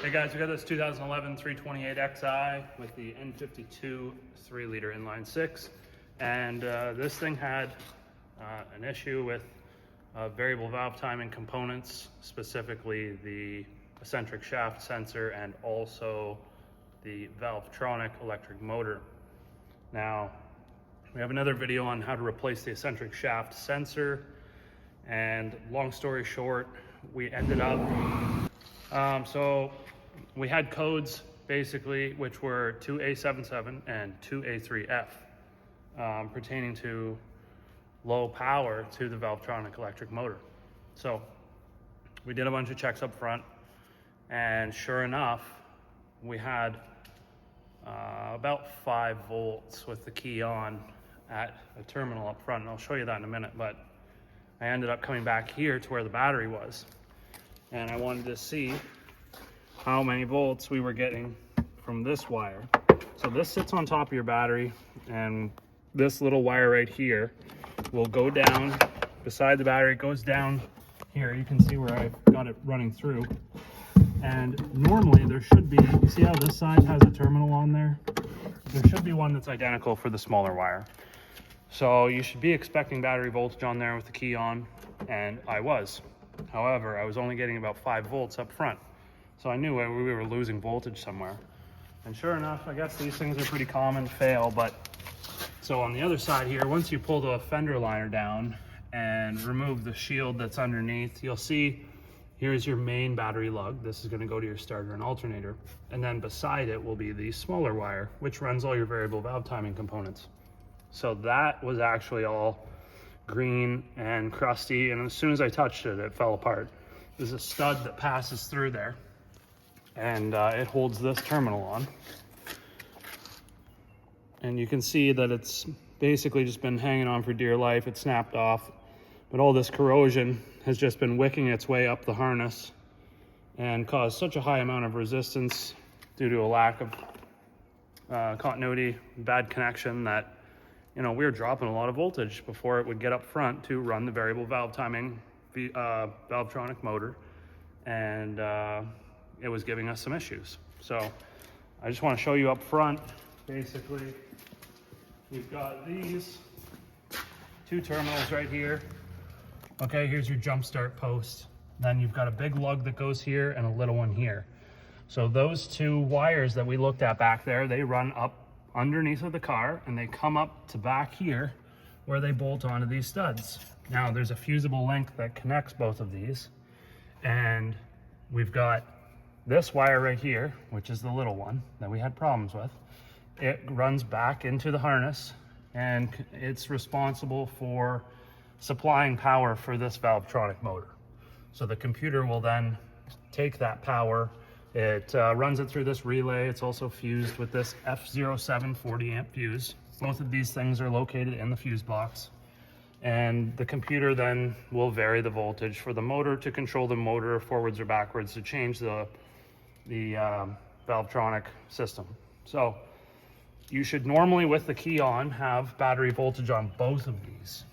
Hey guys, we got this 2011 328xi with the N52 3-liter inline six, and this thing had an issue with variable valve timing components, specifically the eccentric shaft sensor and also the Valvetronic electric motor. Now, we have another video on how to replace the eccentric shaft sensor, and long story short, we ended up so we had codes basically which were 2A77 and 2A3F pertaining to low power to the Valvetronic electric motor. So we did a bunch of checks up front, and sure enough, we had about 5 volts with the key on at a terminal up front, and I'll show you that in a minute. But I ended up coming back here to where the battery was, and I wanted to see how many volts we were getting from this wire. So this sits on top of your battery, and this little wire right here will go down beside the battery. It goes down here. You can see where I've got it running through. And normally there should be, you see how this side has a terminal on there? There should be one that's identical for the smaller wire. So you should be expecting battery voltage on there with the key on, and I was. However, I was only getting about 5 volts up front. So I knew we were losing voltage somewhere. And sure enough, I guess these things are pretty common to fail. But so on the other side here, once you pull the fender liner down and remove the shield that's underneath, you'll see here's your main battery lug. This is going to go to your starter and alternator. And then beside it will be the smaller wire, which runs all your variable valve timing components. So that was actually all green and crusty, and as soon as I touched it, it fell apart. There's a stud that passes through there, and it holds this terminal on. And you can see that it's basically just been hanging on for dear life. It snapped off, but all this corrosion has just been wicking its way up the harness and caused such a high amount of resistance due to a lack of continuity, bad connection, that we were dropping a lot of voltage before it would get up front to run the variable valve timing Valvetronic motor, and it was giving us some issues. So I just want to show you up front. Basically, we've got these 2 terminals right here. Okay, here's your jump start post. Then you've got a big lug that goes here and a little one here. So those 2 wires that we looked at back there, they run up underneath of the car, and they come up to back here where they bolt onto these studs. Now there's a fusible link that connects both of these, and we've got this wire right here, which is the little one that we had problems with. It runs back into the harness, and it's responsible for supplying power for this Valvetronic motor. So the computer will then take that power. It runs it through this relay. It's also fused with this F07 40 amp fuse. Both of these things are located in the fuse box. And the computer then will vary the voltage for the motor to control the motor forwards or backwards to change the Valvetronic system. So you should normally, with the key on, have battery voltage on both of these.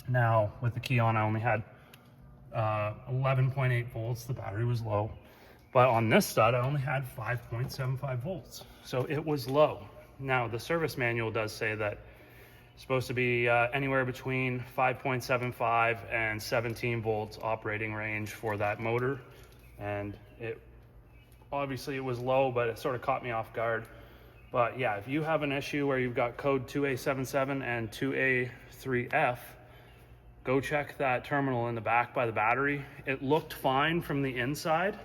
Now, with the key on, I only had 11.8 volts. The battery was low. But on this stud, I only had 5.75 volts. So it was low. Now, the service manual does say that it's supposed to be anywhere between 5.75 and 17 volts operating range for that motor. And obviously it was low, but it sort of caught me off guard. But yeah, if you have an issue where you've got code 2A77 and 2A3F, go check that terminal in the back by the battery. It looked fine from the inside,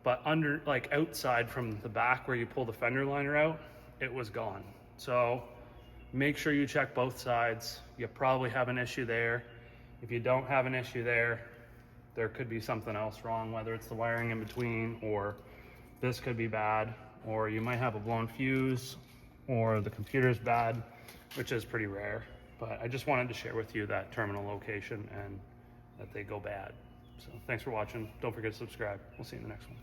but outside from the back where you pull the fender liner out, it was gone. So make sure you check both sides. You probably have an issue there. If you don't have an issue there, there could be something else wrong, whether it's the wiring in between, or this could be bad, or you might have a blown fuse, or the computer's bad, which is pretty rare. But I just wanted to share with you that terminal location and that they go bad. So thanks for watching. Don't forget to subscribe. We'll see you in the next one.